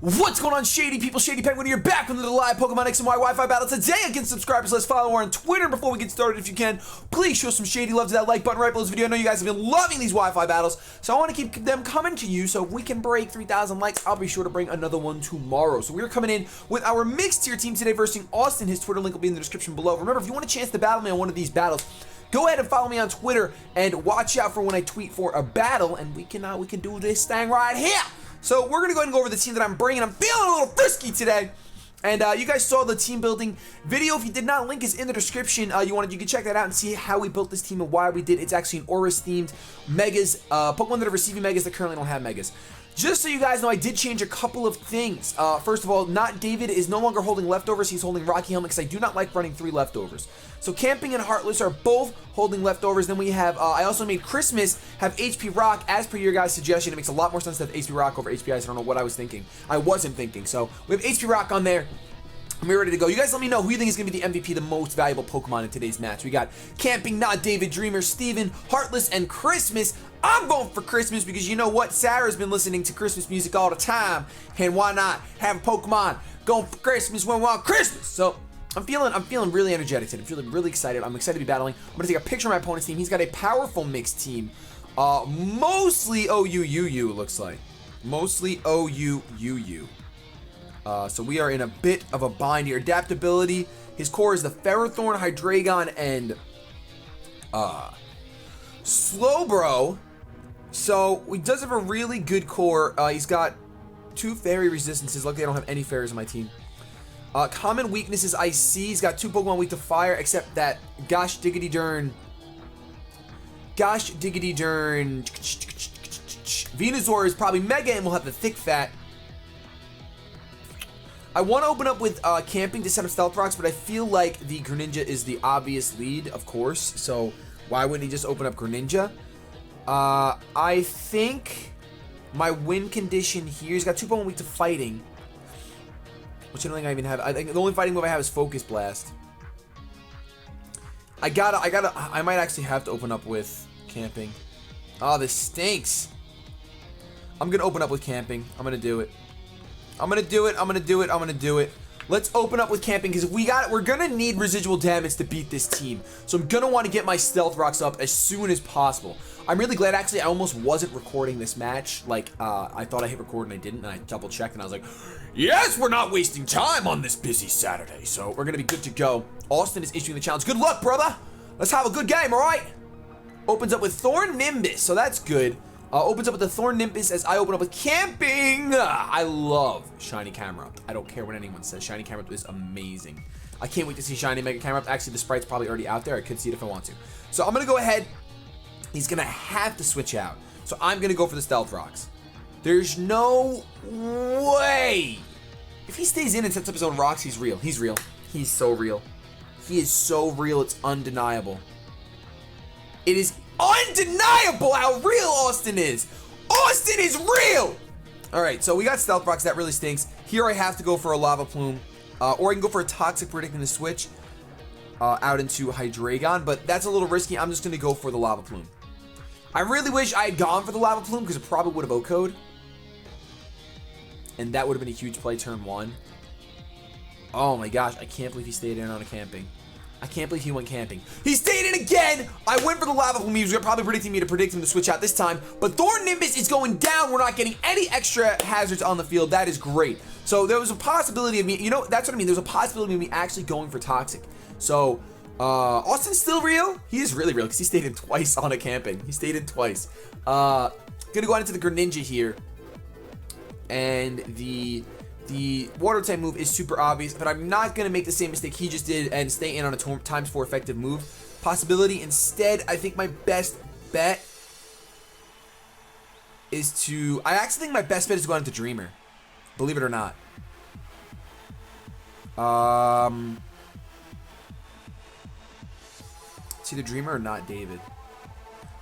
What's going on, Shady people? ShadyPenguinn here, back with another live Pokemon X and Y Wi-Fi battle today against subscribers. Let's follow her on Twitter. Before we get started, if you can, please show some shady love to that like button right below this video. I know you guys have been loving these Wi-Fi battles, so I want to keep them coming to you. So if we can break 3,000 likes, I'll be sure to bring another one tomorrow. So we're coming in with our mixed tier team today versus Austin. His Twitter link will be in the description below. Remember, if you want a chance to battle me on one of these battles, go ahead and follow me on Twitter and watch out for when I tweet for a battle, and we can do this thing right here. So we're gonna go ahead and go over the team that I'm bringing. I'm feeling a little frisky today, and you guys saw the team building video. If you did not, link is in the description. You can check that out and see how we built this team and why we did. It's actually an ORAS themed Megas, Pokemon that are receiving Megas that currently don't have Megas. Just so you guys know, I did change a couple of things. First of all, Not David is no longer holding leftovers. He's holding Rocky Helmet because I do not like running 3 leftovers. So Camping and Heartless are both holding leftovers. Then we have, I also made Christmas have HP Rock as per your guys' suggestion. It makes a lot more sense to have HP Rock over HP Ice. I don't know what I was thinking. I wasn't thinking. So we have HP Rock on there. We're ready to go. You guys let me know who you think is going to be the MVP, the most valuable Pokemon in today's match. We got Camping, Not David, Dreamer, Steven, Heartless, and Christmas. I'm going for Christmas because you know what? Sarah's been listening to Christmas music all the time. And why not have a Pokemon going for Christmas when we're on Christmas? So I'm feeling really energetic today. I'm feeling really excited. I'm excited to be battling. I'm going to take a picture of my opponent's team. He's got a powerful mixed team. Mostly OUUU, it looks like. Mostly OUUU. So we are in a bit of a bind here. Adaptability. His core is the Ferrothorn, Hydreigon, and Slowbro. So he does have a really good core. He's got 2 fairy resistances. Luckily I don't have any fairies on my team. Common weakness is Icy. He's got 2 Pokemon weak to fire, except that Gosh Diggity Dern. Venusaur is probably Mega and will have the Thick Fat. I want to open up with Camping to set up Stealth Rocks, but I feel like the Greninja is the obvious lead, of course. So why wouldn't he just open up Greninja? I think my win condition here, he's got 2 Pokemon weak to fighting, which I don't think I even have. I think the only fighting move I have is Focus Blast. I might actually have to open up with Camping. Oh, this stinks. I'm going to open up with Camping. I'm going to do it. I'm gonna do it. Let's open up with Camping because we're gonna need residual damage to beat this team. So I'm gonna want to get my Stealth Rocks up as soon as possible. I'm really glad, actually, I almost wasn't recording this match. Like, I thought I hit record and I didn't, and I double checked and I was like, yes, we're not wasting time on this busy Saturday. So we're gonna be good to go. Austin is issuing the challenge. Good luck, brother. Let's have a good game, all right? Opens up with Thorn Nimbus, so that's good. Opens up with the Thorn Nimbus as I open up with Camping. I love Shiny Camerupt. I don't care what anyone says. Shiny Camerupt is amazing. I can't wait to see Shiny Mega Camerupt. Actually, the sprite's probably already out there. I could see it if I want to. So I'm going to go ahead. He's going to have to switch out. So I'm going to go for the Stealth Rocks. There's no way. If he stays in and sets up his own rocks, he's real. He's real. He's so real. He is so real. It's undeniable. It is undeniable how real Austin is. Austin is real. All right, so we got Stealth Rocks. That really stinks. Here I have to go for a Lava Plume, or I can go for a Toxic, predicting the switch out into Hydreigon, but that's a little risky. I'm just going to go for the Lava Plume. I really wish I had gone for the Lava Plume because it probably would have OHKO'd, and that would have been a huge play turn 1. Oh my gosh, I can't believe he stayed in on a Camping. I can't believe he went Camping. He stayed in again! I went for the Lava Plume. He was probably predicting me to predict him to switch out this time. But Thorn Nimbus is going down. We're not getting any extra hazards on the field. That is great. So there was a possibility of me, you know, that's what I mean. There's a possibility of me actually going for Toxic. So, Austin's still real. He is really real because he stayed in twice on a Camping. He stayed in twice. Gonna go out into the Greninja here. And the water type move is super obvious, but I'm not going to make the same mistake he just did and stay in on a ×4 effective move possibility. Instead, I think my best bet is to... I actually think my best bet is to go into Dreamer. Believe it or not. It's either Dreamer or Not David.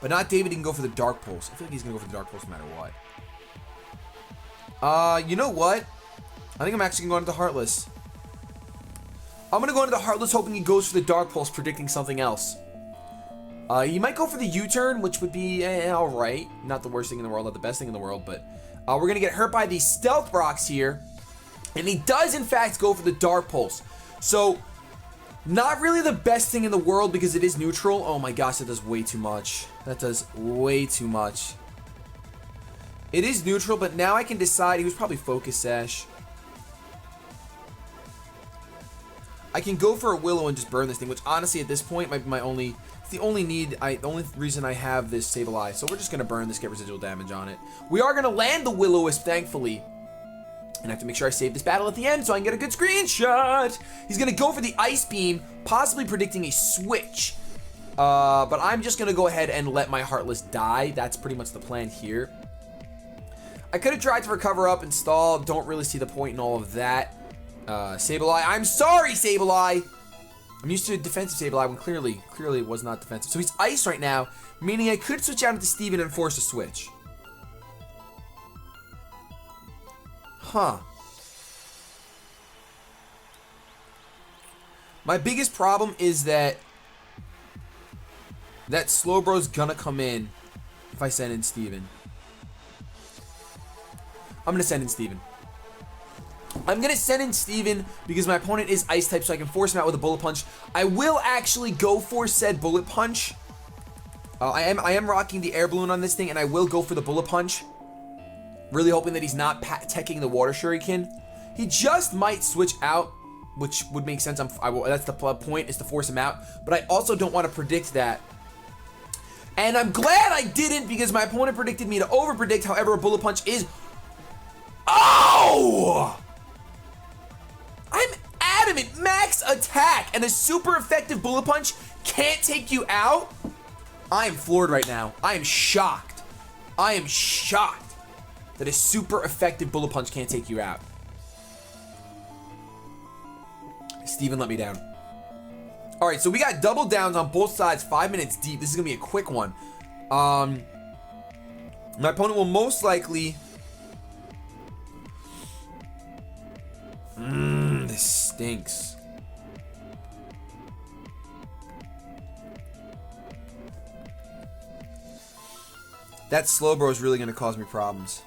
But Not David, he can go for the Dark Pulse. I feel like he's going to go for the Dark Pulse no matter what. You know what? I think I'm actually going to go into Heartless. I'm going to go into the Heartless hoping he goes for the Dark Pulse, predicting something else. He might go for the U-turn, which would be alright. Not the worst thing in the world, not the best thing in the world, but we're going to get hurt by the Stealth Rocks here. And he does, in fact, go for the Dark Pulse. So, not really the best thing in the world because it is neutral. Oh my gosh, that does way too much. That does way too much. It is neutral, but now I can decide. He was probably Focus Sash. I can go for a Willow and just burn this thing, which honestly at this point might be the only reason I have this Sableye. So we're just gonna burn this, get residual damage on it. We are gonna land the Will-O-Wisp, thankfully. And I have to make sure I save this battle at the end so I can get a good screenshot. He's gonna go for the Ice Beam, possibly predicting a switch. But I'm just gonna go ahead and let my Heartless die. That's pretty much the plan here. I could have tried to recover up and stall. Don't really see the point in all of that. Sableye. I'm sorry, Sableye. I'm used to a defensive Sableye when clearly it was not defensive. So he's Ice right now, meaning I could switch out into Steven and force a switch. Huh. My biggest problem is that Slowbro's gonna come in if I send in Steven. I'm gonna send in Steven. I'm gonna send in Steven because my opponent is Ice type, so I can force him out with a Bullet Punch. I will actually go for said Bullet Punch. I am rocking the Air Balloon on this thing, and I will go for the Bullet Punch. Really hoping that he's not teching the Water Shuriken. He just might switch out, which would make sense. That's the point, is to force him out. But I also don't want to predict that. And I'm glad I didn't because my opponent predicted me to over-predict. However, a Bullet Punch is... Oh! I'm adamant. Max attack and a super effective Bullet Punch can't take you out? I am floored right now. I am shocked. I am shocked that a super effective Bullet Punch can't take you out. Steven let me down. Alright, so we got double downs on both sides, 5 minutes deep. This is going to be a quick one. My opponent will most likely... This stinks. That Slowbro is really going to cause me problems.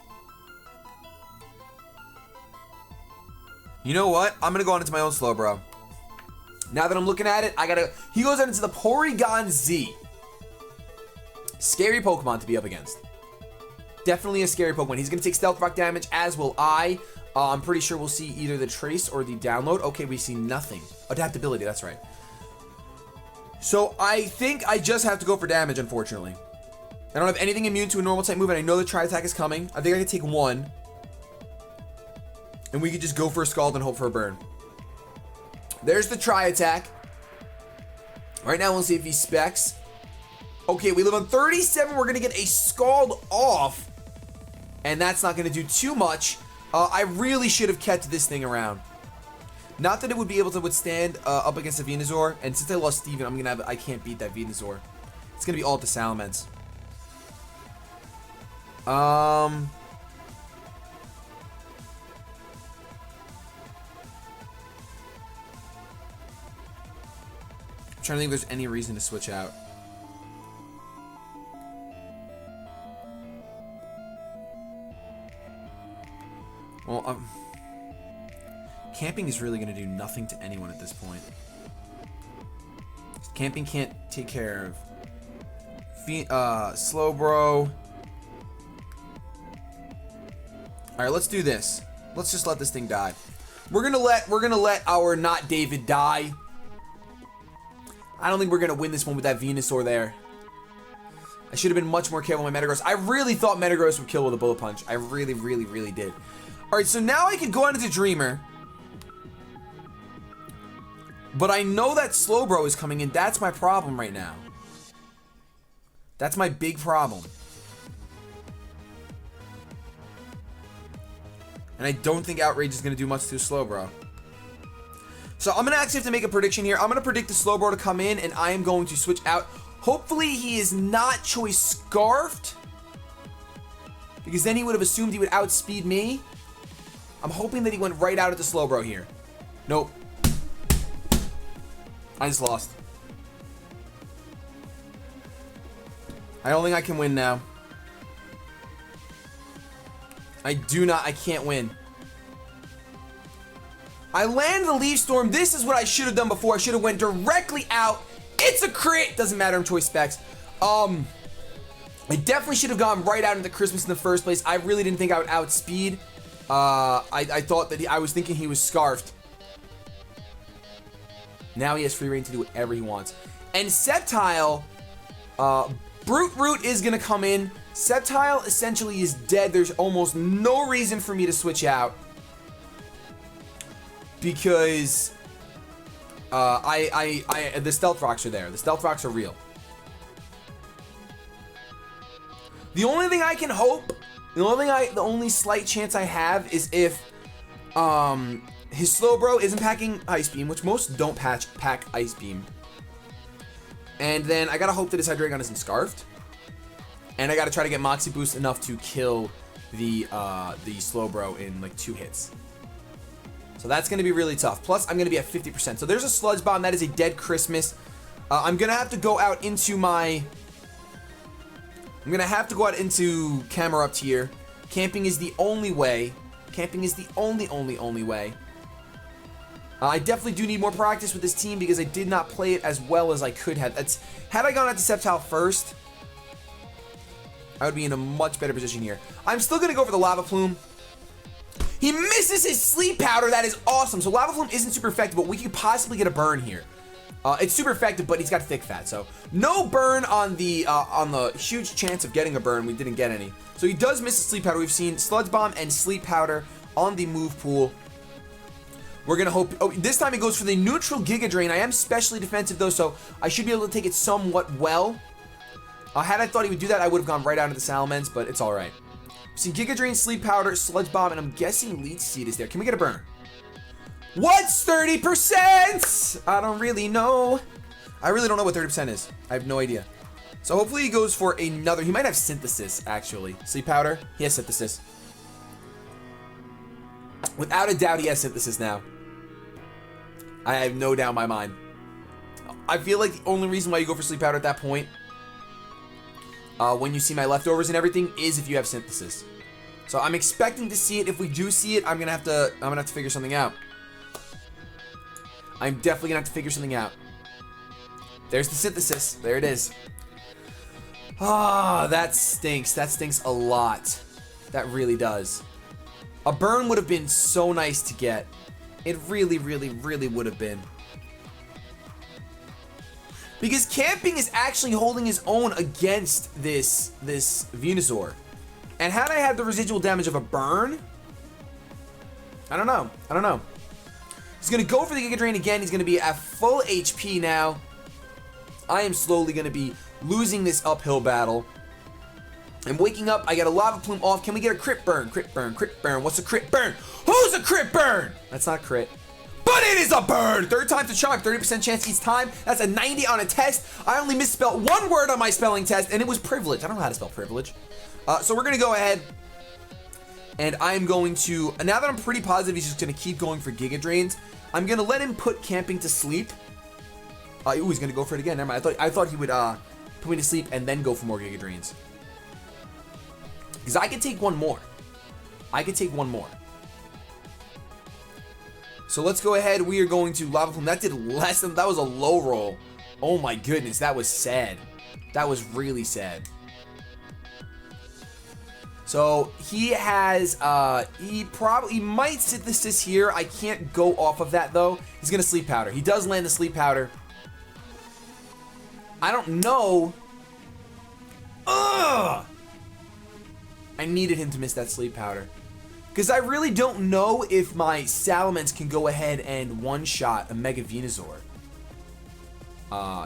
You know what? I'm going to go on into my own Slowbro. Now that I'm looking at it, he goes out into the Porygon Z. Scary Pokemon to be up against. Definitely a scary Pokemon. He's going to take Stealth Rock damage, as will I. I'm pretty sure we'll see either the Trace or the Download. Okay, we see nothing. Adaptability, that's right. So I think I just have to go for damage, unfortunately. I don't have anything immune to a normal type move, and I know the Tri-Attack is coming. I think I can take one. And we could just go for a Scald and hope for a burn. There's the Tri-Attack. Right now, we'll see if he specs. Okay, we live on 37. We're going to get a Scald off. And that's not going to do too much. I really should have kept this thing around. Not that it would be able to withstand up against a Venusaur. And since I lost Steven, I can't beat that Venusaur. It's going to be all at the Salamence. I'm trying to think if there's any reason to switch out. Well, camping is really going to do nothing to anyone at this point. Camping can't take care of Slowbro. All right, let's do this. Let's just let this thing die. We're gonna let our not David die. I don't think we're gonna win this one with that Venusaur there. I should have been much more careful with my Metagross. I really thought Metagross would kill with a Bullet Punch. I really, really, really did. All right, so now I can go on into Dreamer. But I know that Slowbro is coming in. That's my problem right now. That's my big problem. And I don't think Outrage is going to do much to Slowbro. So I'm going to actually have to make a prediction here. I'm going to predict the Slowbro to come in, and I am going to switch out. Hopefully he is not Choice Scarfed, because then he would have assumed he would outspeed me. I'm hoping that he went right out at the Slowbro here. Nope. I just lost. I don't think I can win now. I can't win. I land the Leaf Storm. This is what I should have done before. I should have went directly out. It's a crit. Doesn't matter. I'm choice specs. I definitely should have gone right out into Christmas in the first place. I really didn't think I would outspeed. I thought that I was thinking he was scarfed. Now he has free reign to do whatever he wants. And Sceptile, Brute Root is going to come in. Sceptile essentially is dead. There's almost no reason for me to switch out. Because the Stealth Rocks are there. The Stealth Rocks are real. The only thing I can hope, the only slight chance I have is if his Slowbro isn't packing Ice Beam, which most don't pack Ice Beam. And then I gotta hope that his Hydreigon isn't scarfed. And I gotta try to get Moxie Boost enough to kill the Slowbro in like 2 hits. So that's gonna be really tough. Plus, I'm gonna be at 50%. So there's a Sludge Bomb. That is a dead Christmas. I'm gonna have to go out into my... I'm gonna have to go out into Camerupt here. Camping is the only way. Camping is the only way. I definitely do need more practice with this team because I did not play it as well as I could have. Had I gone out to Sceptile first, I would be in a much better position here. I'm still gonna go for the Lava Plume. He misses his Sleep Powder. That is awesome. So Lava Plume isn't super effective, but we could possibly get a burn here. It's super effective, but he's got Thick Fat, so no burn on the huge chance of getting a burn. We didn't get any. So he does miss the Sleep Powder. We've seen Sludge Bomb and Sleep Powder on the move pool. We're gonna hope. Oh, this time it goes for the neutral Giga Drain. I am specially defensive though, so I should be able to take it somewhat well. Had I thought he would do that, I would have gone right out of the Salamence, but it's all right. We've seen Giga Drain, Sleep Powder, Sludge Bomb, and I'm guessing Leech Seed is there. Can we get a burn? What's 30%? I don't really know. I really don't know what 30% is. I have no idea. So hopefully he goes for another. He might have Synthesis, actually. Sleep Powder. He has Synthesis. Without a doubt, he has Synthesis now. I have no doubt in my mind. I feel like the only reason why you go for Sleep Powder at that point, when you see my leftovers and everything, is if you have Synthesis. So I'm expecting to see it. If we do see it, I'm gonna have to figure something out. I'm definitely gonna have to figure something out. There's the Synthesis. There it is. Ah, that stinks. That stinks a lot. That really does. A burn would have been so nice to get. It really, really, really would have been. Because Camping is actually holding his own against this Venusaur. And had I had the residual damage of a burn, I don't know. I don't know. He's going to go for the Giga Drain again. He's going to be at full HP now. I am slowly going to be losing this uphill battle. I'm waking up. I got a Lava Plume off. Can we get a crit burn? Crit burn, crit burn. What's a crit burn? Who's a crit burn? That's not crit. But it is a burn! 3rd time's a charm. 30% chance each time. That's a 90 on a test. I only misspelled 1 word on my spelling test, and it was privilege. I don't know how to spell privilege. So we're going to go ahead. And I'm going to, now that I'm pretty positive he's just going to keep going for Giga Drains, I'm going to let him put Camping to sleep. Ooh, he's going to go for it again. Never mind. I thought he would put me to sleep and then go for more Giga Drains. Because I could take one more. I could take one more. So let's go ahead. We are going to Lava Plume. That did less than, that was a low roll. Oh my goodness, that was sad. That was really sad. So he has, he might Synthesis here. I can't go off of that though. He's gonna Sleep Powder. He does land the Sleep Powder. I don't know. Ugh! I needed him to miss that Sleep Powder. Because I really don't know if my Salamence can go ahead and one-shot a Mega Venusaur.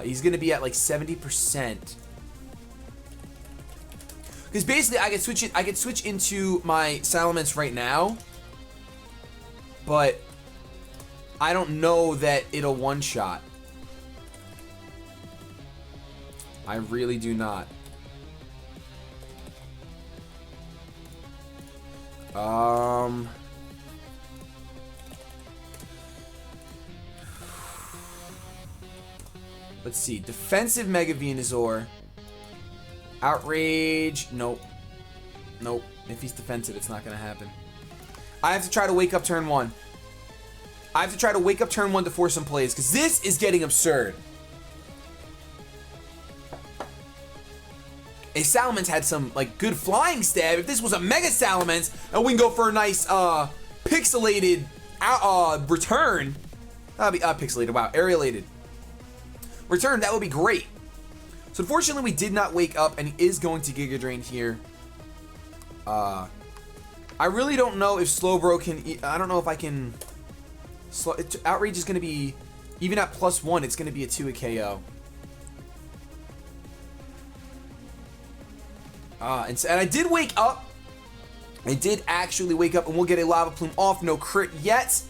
He's gonna be at like 70%. Because basically I could switch into my Salamence right now. But I don't know that it'll one-shot. I really do not. Let's see. Defensive Mega Venusaur. Outrage. Nope. Nope. If he's defensive, it's not going to happen. I have to try to wake up turn 1. I have to try to wake up turn 1 to force some plays, because this is getting absurd. A Salamence had some, like, good flying stab. If this was a Mega Salamence, and we can go for a nice, pixelated, return. That'd be, pixelated, wow, aerialated. Return, that would be great. So, unfortunately, we did not wake up, and he is going to Giga Drain here. I really don't know if Slowbro can, I don't know if I can, Outrage is going to be, even at +1, it's going to be a 2 KO. And I did wake up. I did actually wake up, and we'll get a Lava Plume off. No crit yet.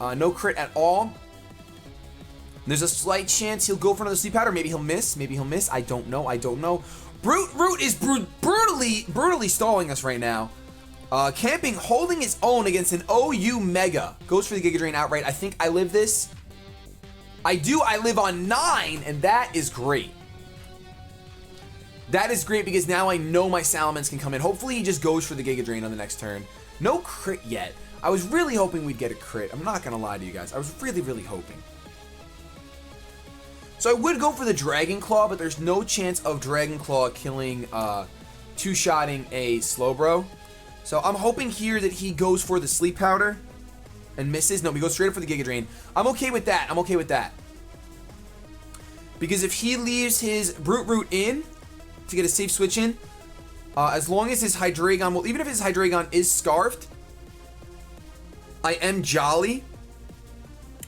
No crit at all. There's a slight chance he'll go for another Sleep Powder. Maybe he'll miss. Maybe he'll miss. I don't know. I don't know. Root is brutally stalling us right now. Camping, holding his own against an OU Mega. Goes for the Giga Drain outright. I think I live this. I do. I live on 9, and that is great. That is great because now I know my Salamence can come in. Hopefully he just goes for the Giga Drain on the next turn. No crit yet. I was really hoping we'd get a crit. I'm not going to lie to you guys. I was really hoping. So I would go for the Dragon Claw, but there's no chance of Dragon Claw killing, two-shotting a Slowbro. So I'm hoping here that he goes for the Sleep Powder and misses. No, he goes straight up for the Giga Drain. I'm okay with that. I'm okay with that. Because if he leaves his Root in to get a safe switch in, as long as his Hydreigon, well, even if his Hydreigon is Scarfed, I am Jolly,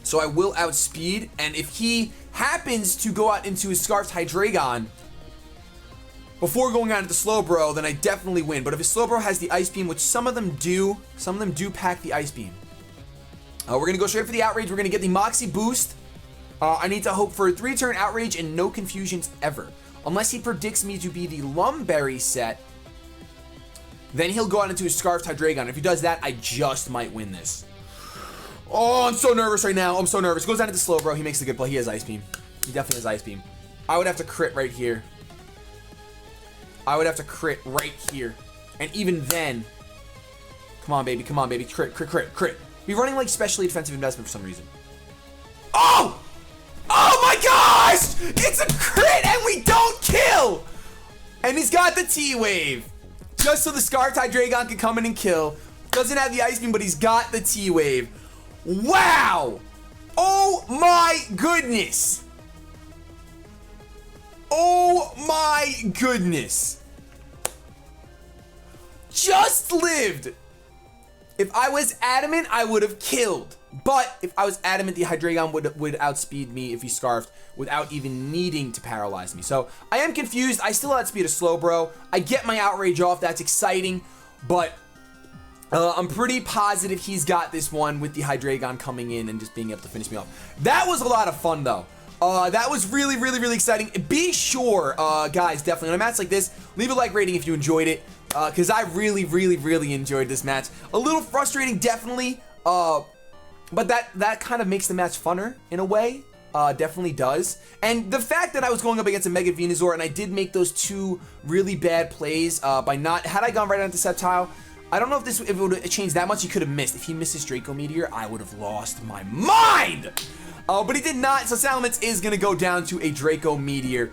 so I will outspeed, and if he happens to go out into his Scarfed Hydreigon before going out into Slowbro, then I definitely win. But if his Slowbro has the Ice Beam, which some of them do pack the Ice Beam. We're going to go straight for the Outrage. We're going to get the Moxie boost. I need to hope for a 3-turn Outrage and no confusions ever. Unless he predicts me to be the Lumberry set, then he'll go out into his Scarfed Hydreigon. If he does that, I just might win this. Oh, I'm so nervous right now. I'm so nervous. Goes down into Slowbro. He makes a good play. He has Ice Beam. He definitely has Ice Beam. I would have to crit right here. I would have to crit right here. And even then, come on, baby. Come on, baby. Crit, crit, crit, crit. Be running like specially defensive investment for some reason. Oh! Oh my gosh! It's a crit and we don't kill! And he's got the T-Wave. Just so the Scarfed Hydreigon can come in and kill. Doesn't have the Ice Beam, but he's got the T-Wave. Wow! Oh my goodness! Oh my goodness! Just lived! If I was adamant, I would have killed. But if I was adamant, the Hydreigon would outspeed me if he Scarfed without even needing to paralyze me. So I am confused. I still outspeed a Slowbro. I get my Outrage off. That's exciting. But I'm pretty positive he's got this one with the Hydreigon coming in and just being able to finish me off. That was a lot of fun, though. That was really exciting. Be sure, guys, definitely on a match like this, leave a like rating if you enjoyed it. Because I really enjoyed this match. A little frustrating, definitely. But that kind of makes the match funner in a way. Definitely does. And the fact that I was going up against a Mega Venusaur and I did make those 2 really bad plays by not... Had I gone right onto Sceptile, I don't know if it would have changed that much. He could have missed. If he missed his Draco Meteor, I would have lost my mind! But he did not, so Salamence is going to go down to a Draco Meteor.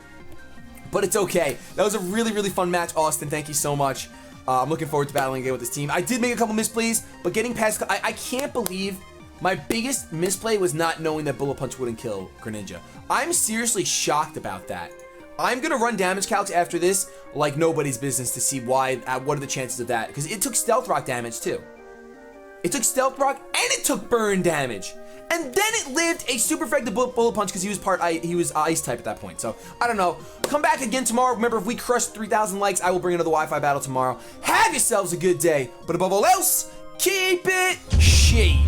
But it's okay. That was a really fun match, Austin. Thank you so much. I'm looking forward to battling again with this team. I did make a couple misplays, but getting past... I can't believe... My biggest misplay was not knowing that Bullet Punch wouldn't kill Greninja. I'm seriously shocked about that. I'm going to run damage calcs after this like nobody's business to see why, what are the chances of that. Because it took Stealth Rock damage too. It took Stealth Rock and it took Burn damage. And then it lived a super effective Bullet Punch because he was Ice type at that point. So, I don't know. Come back again tomorrow. Remember, if we crush 3,000 likes, I will bring another Wi-Fi battle tomorrow. Have yourselves a good day. But above all else, keep it shady.